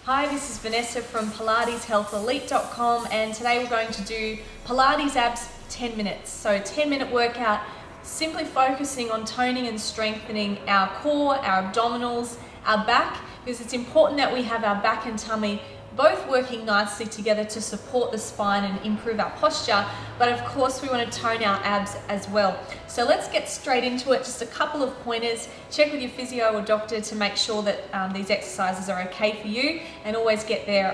Hi, this is Vanessa from PilatesHealthElite.com, and today we're going to do Pilates Abs 10 minutes. So 10-minute workout, simply focusing on toning and strengthening our core, our abdominals, our back, because it's important that we have our back and tummy both working nicely together to support the spine and improve our posture, but of course we want to tone our abs as well. So let's get straight into it. Just a couple of pointers. Check with your physio or doctor to make sure that these exercises are okay for you, and always get their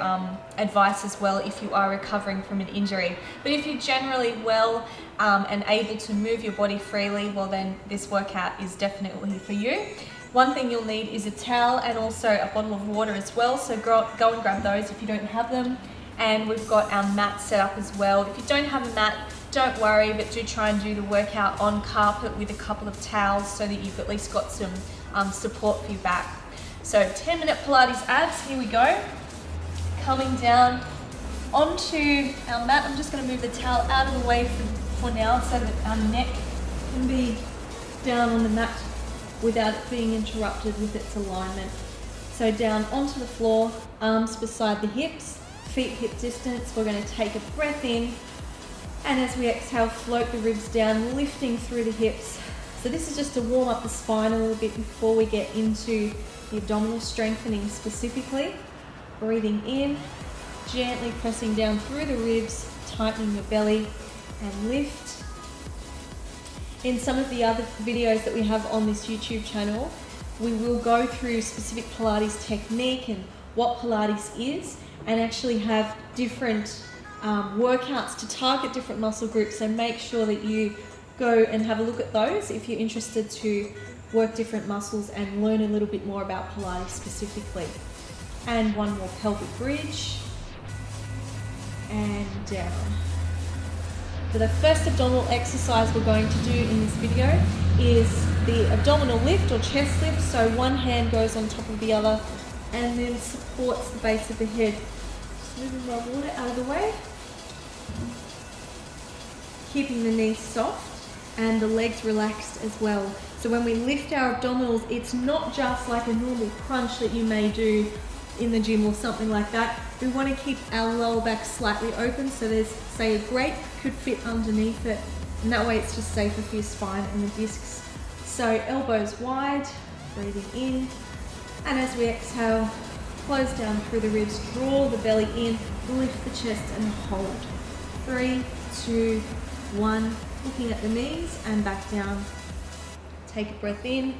advice as well if you are recovering from an injury. But if you're generally well and able to move your body freely, well then this workout is definitely for you. One thing you'll need is a towel and also a bottle of water as well, so go and grab those if you don't have them. And we've got our mat set up as well. If you don't have a mat, don't worry, but do try and do the workout on carpet with a couple of towels so that you've at least got some support for your back. So 10-minute Pilates abs, here we go. Coming down onto our mat. I'm just going to move the towel out of the way for now so that our neck can be down on the mat without it being interrupted with its alignment. So down onto the floor, arms beside the hips, feet hip distance. We're going to take a breath in, and as we exhale, float the ribs down, lifting through the hips. So this is just to warm up the spine a little bit before we get into the abdominal strengthening specifically. Breathing in, gently pressing down through the ribs, tightening your belly, and lift. In some of the other videos that we have on this YouTube channel, we will go through specific Pilates technique and what Pilates is, and actually have different workouts to target different muscle groups. So make sure that you go and have a look at those if you're interested to work different muscles and learn a little bit more about Pilates specifically. And one more pelvic bridge, and down. So the first abdominal exercise we're going to do in this video is the abdominal lift or chest lift. So one hand goes on top of the other and then supports the base of the head. Just moving my water out of the way. Keeping the knees soft and the legs relaxed as well. So when we lift our abdominals, it's not just like a normal crunch that you may do in the gym or something like that. We want to keep our lower back slightly open, so there's, say, a grate could fit underneath it, and that way it's just safer for your spine and the discs. So elbows wide, breathing in, and as we exhale, close down through the ribs, draw the belly in, lift the chest and hold. 3, 2, 1, looking at the knees and back down. Take a breath in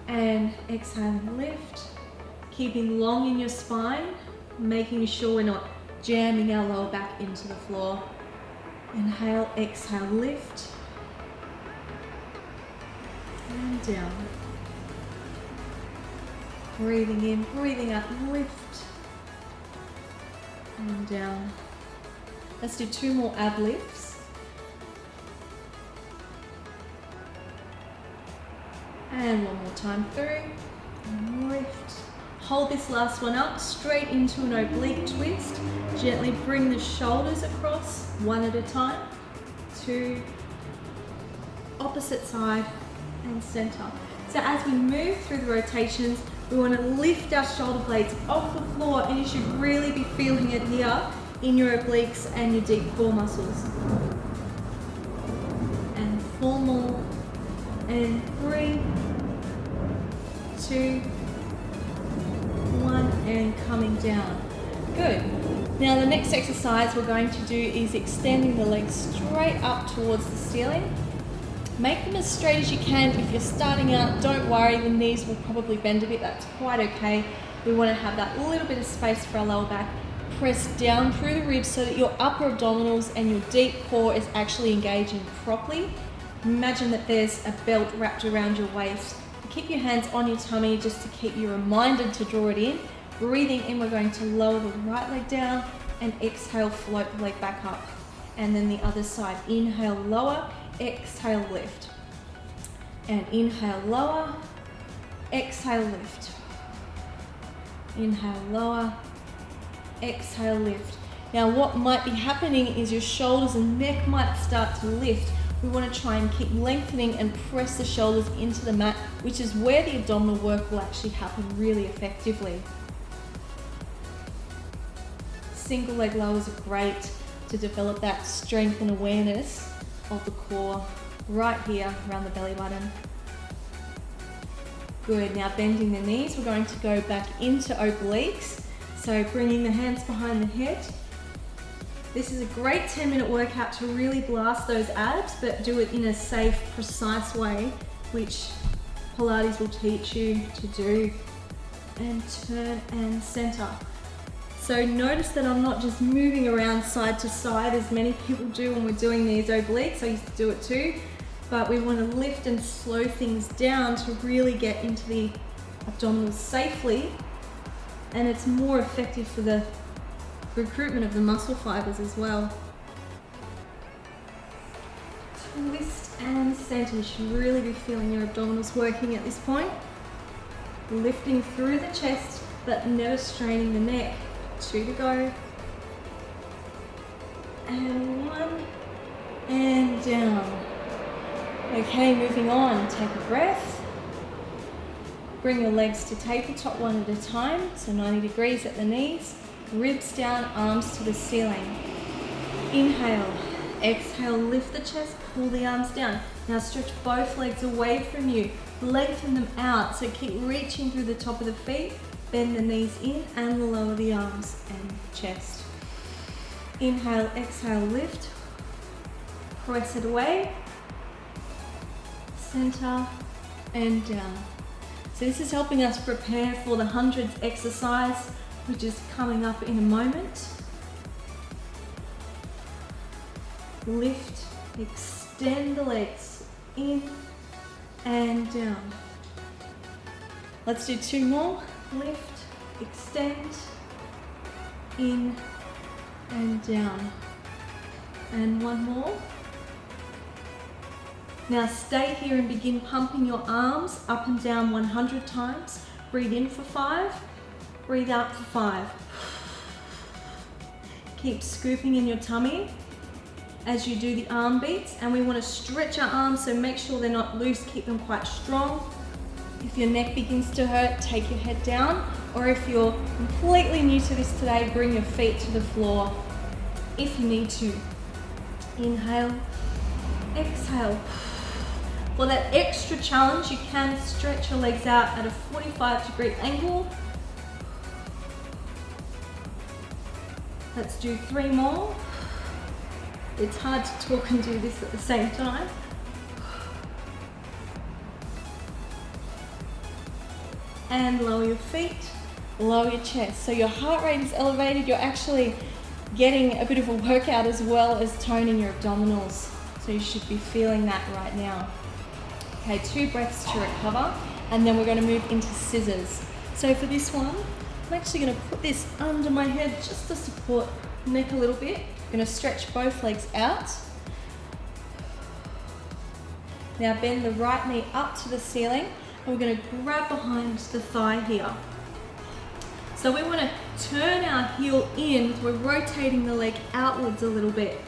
and exhale and lift. Keeping long in your spine, making sure we're not jamming our lower back into the floor. Inhale, exhale, lift. And down. Breathing in, breathing out, lift. And down. Let's do 2 more ab lifts. And one more time through. And lift. Hold this last one up, straight into an oblique twist. Gently bring the shoulders across, 1 at a time. 2, opposite side, and center. So as we move through the rotations, we want to lift our shoulder blades off the floor, and you should really be feeling it here in your obliques and your deep core muscles. And 4 more, and 3, 2, 1, and coming down. Good. Now the next exercise we're going to do is extending the legs straight up towards the ceiling. Make them as straight as you can. If you're starting out, don't worry, the knees will probably bend a bit. That's quite okay. We want to have that little bit of space for our lower back. Press down through the ribs so that your upper abdominals and your deep core is actually engaging properly. Imagine that there's a belt wrapped around your waist. Keep your hands on your tummy just to keep you reminded to draw it in. Breathing in, we're going to lower the right leg down, and exhale, float the leg back up. And then the other side, inhale, lower, exhale, lift. And inhale, lower, exhale, lift. Inhale, lower, exhale, lift. Now what might be happening is your shoulders and neck might start to lift. We want to try and keep lengthening and press the shoulders into the mat, which is where the abdominal work will actually happen really effectively. single leg lowers are great to develop that strength and awareness of the core right here around the belly button. Good, now bending the knees, we're going to go back into obliques. So bringing the hands behind the head. This is a great 10-minute workout to really blast those abs, but do it in a safe, precise way, which Pilates will teach you to do. And turn and center. So notice that I'm not just moving around side to side as many people do when we're doing these obliques. I used to do it too, but we want to lift and slow things down to really get into the abdominals safely, and it's more effective for the recruitment of the muscle fibers as well. Twist and center. You should really be feeling your abdominals working at this point. Lifting through the chest, but never straining the neck. 2 to go. And 1. And down. Okay, moving on. Take a breath. Bring your legs to tabletop one at a time. So 90 degrees at the knees. Ribs down, arms to the ceiling. Inhale. Exhale, lift the chest, pull the arms down. Now stretch both legs away from you. Lengthen them out, so keep reaching through the top of the feet. Bend the knees in and lower the arms and chest. Inhale, exhale, lift. Press it away. Center and down. So this is helping us prepare for the hundreds exercise, which is coming up in a moment. Lift, extend the legs in and down. Let's do 2 more. Lift, extend, in and down. And 1 more. Now stay here and begin pumping your arms up and down 100 times. Breathe in for 5, breathe out for 5. Keep scooping in your tummy as you do the arm beats, and we want to stretch our arms, so make sure they're not loose, keep them quite strong. If your neck begins to hurt, take your head down, or if you're completely new to this today, bring your feet to the floor if you need to. Inhale, exhale. For that extra challenge, you can stretch your legs out at a 45-degree angle. Let's do 3 more. It's hard to talk and do this at the same time. And lower your feet, lower your chest. So your heart rate is elevated. You're actually getting a bit of a workout as well as toning your abdominals. So you should be feeling that right now. Okay, 2 breaths to recover, and then we're going to move into scissors. So for this one, I'm actually going to put this under my head just to support the neck a little bit. I'm going to stretch both legs out. Now bend the right knee up to the ceiling, and we're going to grab behind the thigh here. So we want to turn our heel in, we're rotating the leg outwards a little bit.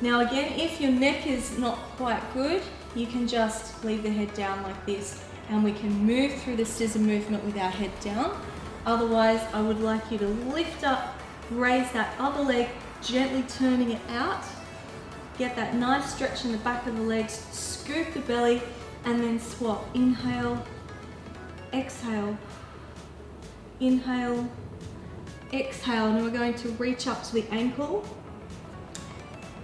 Now again, if your neck is not quite good, you can just leave the head down like this, and we can move through the scissor movement with our head down. Otherwise, I would like you to lift up, raise that other leg, gently turning it out. Get that nice stretch in the back of the legs, scoop the belly, and then swap. Inhale, exhale, inhale, exhale. And we're going to reach up to the ankle.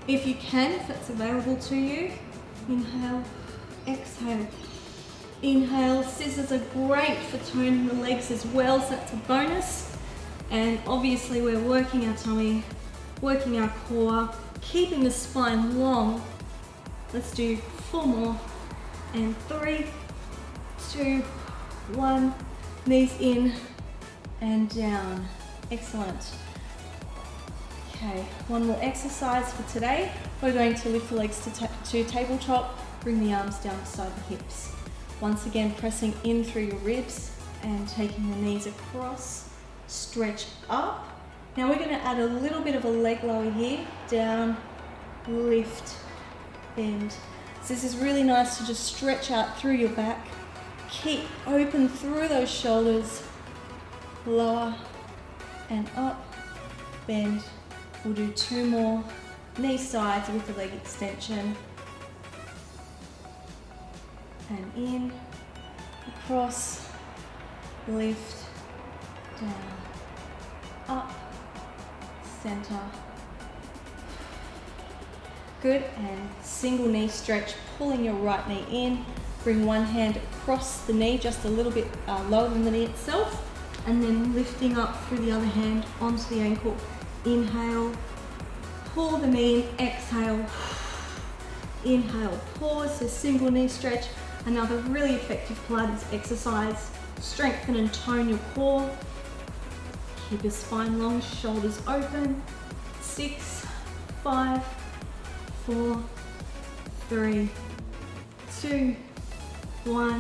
If you can, if it's available to you, inhale, exhale. Inhale, scissors are great for toning the legs as well, so that's a bonus. And obviously we're working our tummy, working our core, keeping the spine long. Let's do 4 more. And 3, 2, 1. Knees in and down. Excellent. Okay, 1 more exercise for today. We're going to lift the legs to tabletop, bring the arms down beside the hips. Once again, pressing in through your ribs and taking the knees across. Stretch up. Now we're going to add a little bit of a leg lower here. Down, lift, bend. So this is really nice to just stretch out through your back. Keep open through those shoulders. Lower and up bend. We'll do 2 more knee sides with the leg extension. And in, across, lift, down, up, center. Good, and single knee stretch, pulling your right knee in. Bring one hand across the knee, just a little bit lower than the knee itself, and then lifting up through the other hand onto the ankle. Inhale, pull the knee in, exhale, inhale, pause, so single knee stretch. Another really effective Pilates exercise. Strengthen and tone your core. Keep your spine long, shoulders open. 6, 5, 4, 3, 2, 1.